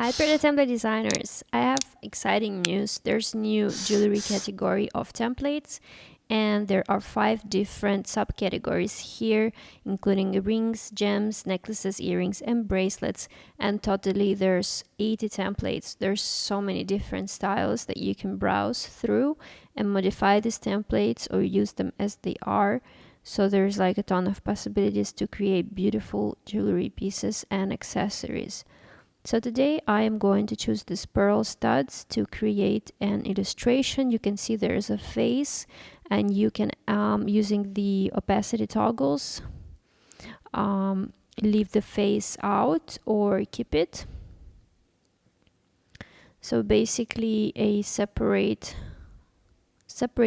Hi, Prêt-à-Template designers. I have exciting news. There's new jewelry category of templates, and there are 5 different subcategories here, including rings, gems, necklaces, earrings, and bracelets. And totally, there's 80 templates. There's so many different styles that you can browse through and modify these templates or use them as they are. So there's like a ton of possibilities to create beautiful jewelry pieces and accessories. So today I am going to choose these pearl studs to create an illustration. You can see there's a face, and you can, using the opacity toggles, leave the face out or keep it. So basically a separate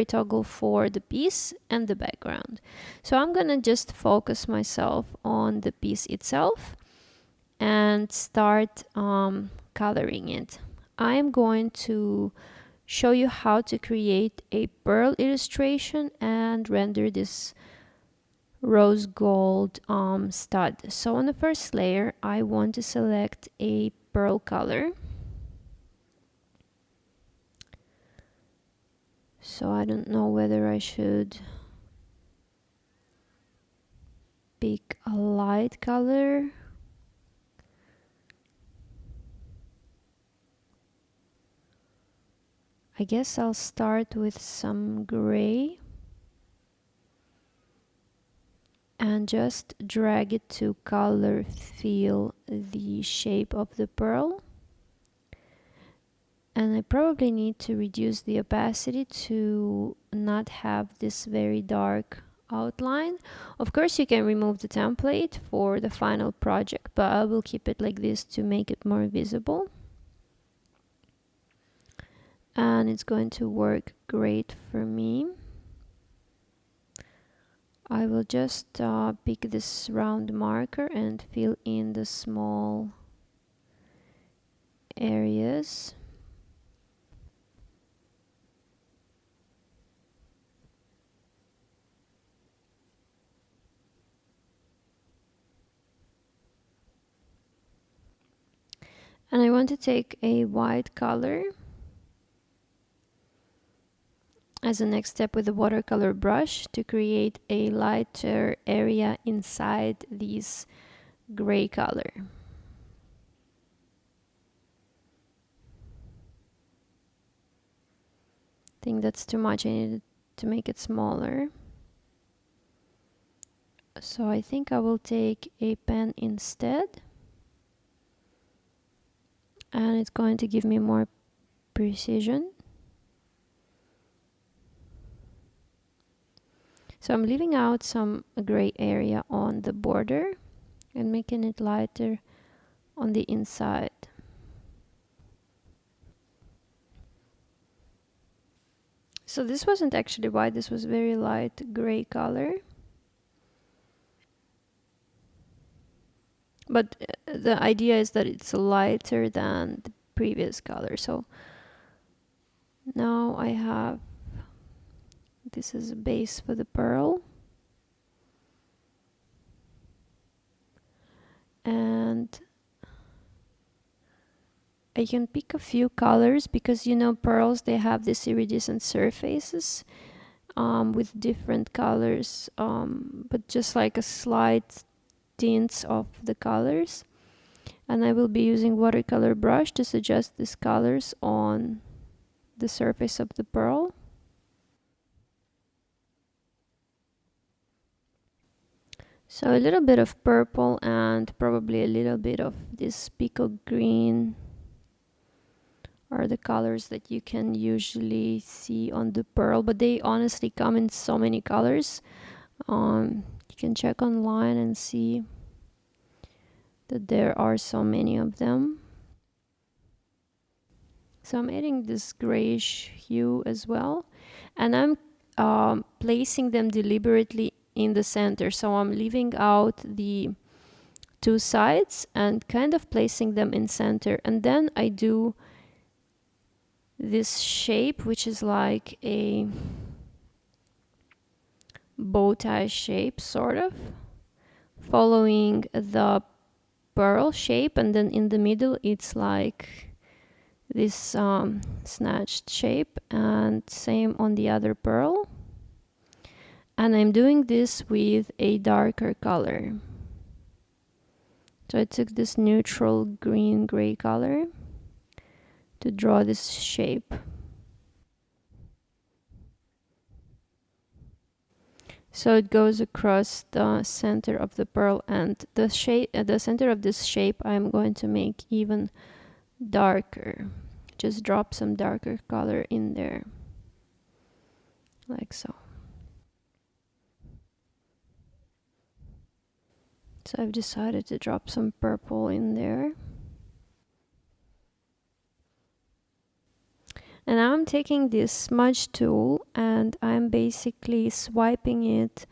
toggle for the piece and the background. So I'm gonna just focus myself on the piece itself and start coloring it. I am going to show you how to create a pearl illustration and render this rose gold stud. So on the first layer, I want to select a pearl color. So I don't know whether I should pick a light color. I guess I'll start with some gray and just drag it to color fill the shape of the pearl. And I probably need to reduce the opacity to not have this very dark outline. Of course, you can remove the template for the final project, but I will keep it like this to make it more visible. And it's going to work great for me. I will just pick this round marker and fill in the small areas. And I want to take a white color as a next step with a watercolor brush to create a lighter area inside this gray color. I think that's too much. I needed to make it smaller. So I think I will take a pen instead. And it's going to give me more precision. So I'm leaving out some gray area on the border and making it lighter on the inside. So this wasn't actually white, this was very light gray color. But the idea is that it's lighter than the previous color. So now I have, this is a base for the pearl. And I can pick a few colors because, you know, pearls, they have these iridescent surfaces with different colors, but just like a slight tints of the colors. And I will be using watercolor brush to suggest these colors on the surface of the pearl. So a little bit of purple and probably a little bit of this peacock green are the colors that you can usually see on the pearl, but they honestly come in so many colors. You can check online and see that there are so many of them. So I'm adding this grayish hue as well, and I'm placing them deliberately in the center. So I'm leaving out the 2 sides and kind of placing them in center, and then I do this shape, which is like a bow tie shape, sort of following the pearl shape, and then in the middle it's like this snatched shape, and same on the other pearl. And I'm doing this with a darker color. So I took this neutral green gray color to draw this shape. So it goes across the center of the pearl, and the shape at the center of this shape I'm going to make even darker. Just drop some darker color in there, like so. So I've decided to drop some purple in there. And now I'm taking this smudge tool and I'm basically swiping it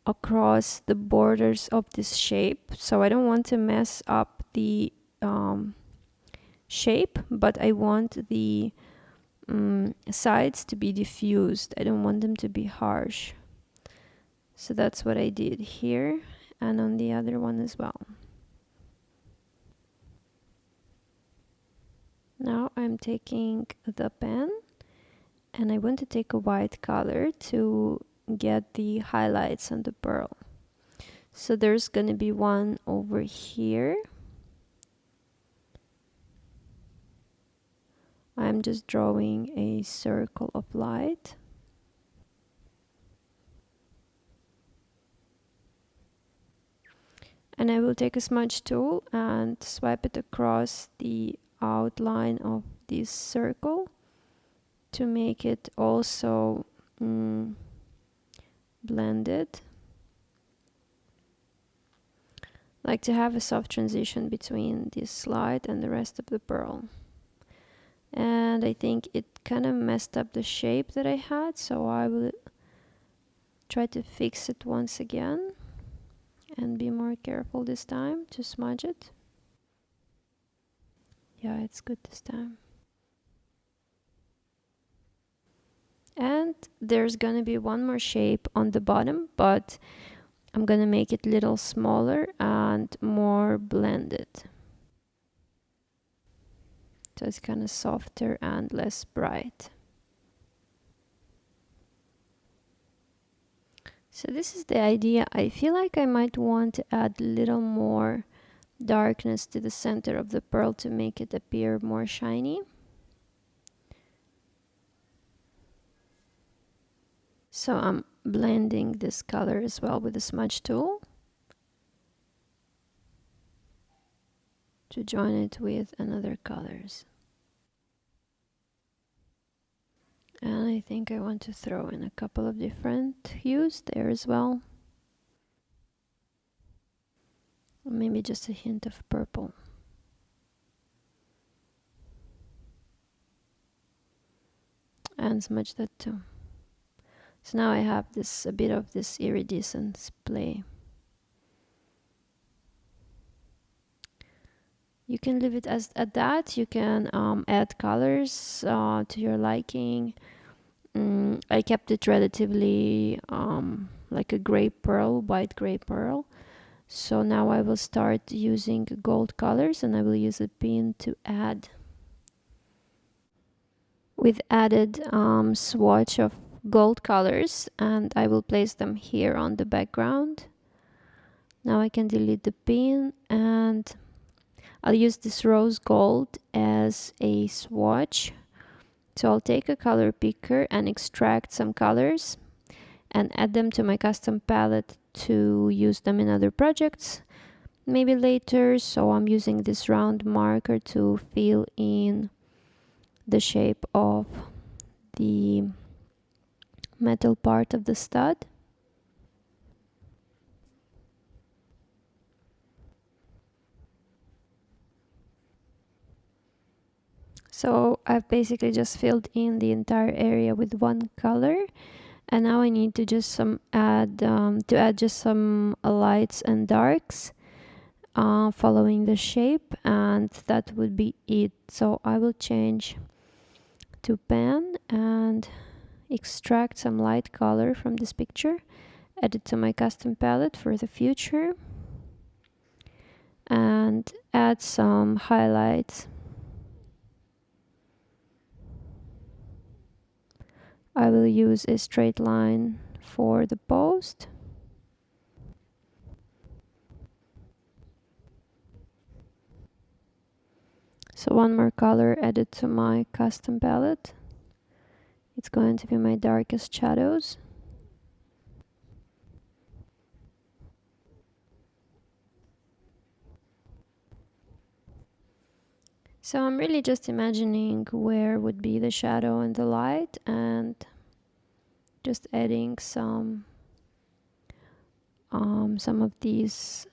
across the borders of this shape. So I don't want to mess up the shape, but I want the sides to be diffused. I don't want them to be harsh. So that's what I did here and on the other one as well. Now I'm taking the pen and I want to take a white color to get the highlights on the pearl. So there's going to be one over here. I'm just drawing a circle of light. And I will take a smudge tool and swipe it across the outline of this circle to make it also blended. Like to have a soft transition between this light and the rest of the pearl. And I think it kind of messed up the shape that I had, so I will try to fix it once again and be more careful this time to smudge it. Yeah, it's good this time. And there's gonna be one more shape on the bottom, but I'm gonna make it a little smaller and more blended. So it's kind of softer and less bright. So this is the idea. I feel like I might want to add a little more darkness to the center of the pearl to make it appear more shiny. So I'm blending this color as well with the smudge tool to join it with another colors. And I think I want to throw in a couple of different hues there as well. Maybe just a hint of purple. And smudge that too. So now I have this a bit of this iridescence play. You can leave it as at that. You can add colors to your liking. I kept it relatively like a gray pearl, white gray pearl. So now I will start using gold colors and I will use a pin to add. With added swatch of gold colors, and I will place them here on the background. Now I can delete the pin and I'll use this rose gold as a swatch. So I'll take a color picker and extract some colors and add them to my custom palette to use them in other projects maybe later. So I'm using this round marker to fill in the shape of the metal part of the stud. So I've basically just filled in the entire area with one color, and now I need to just add just some lights and darks following the shape, and that would be it. So I will change to pen and extract some light color from this picture, add it to my custom palette for the future. and add some highlights. I will use a straight line for the post. So one more color added to my custom palette. It's going to be my darkest shadows. So I'm really just imagining where would be the shadow and the light, and just adding some of these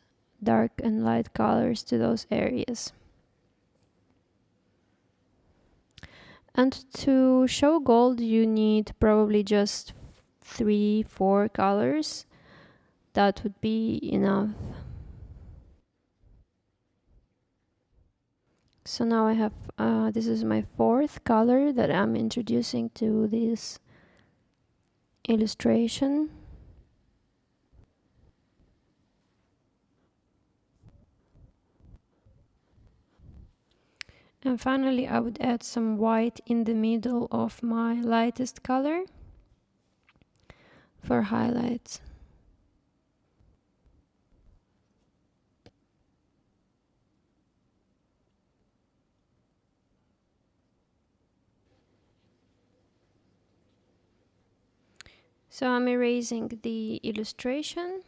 dark and light colors to those areas. And to show gold, you need probably just 3-4 colors. That would be enough. So now I have, this is my 4th color that I'm introducing to this illustration. And finally, I would add some white in the middle of my lightest color for highlights. So I'm erasing the illustration,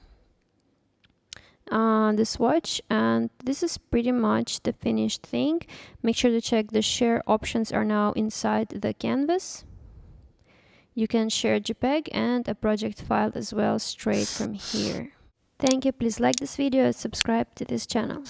the swatch, and this is pretty much the finished thing. Make sure to check the share options are now inside the canvas. You can share JPEG and a project file as well straight from here. Thank you. Please like this video and subscribe to this channel.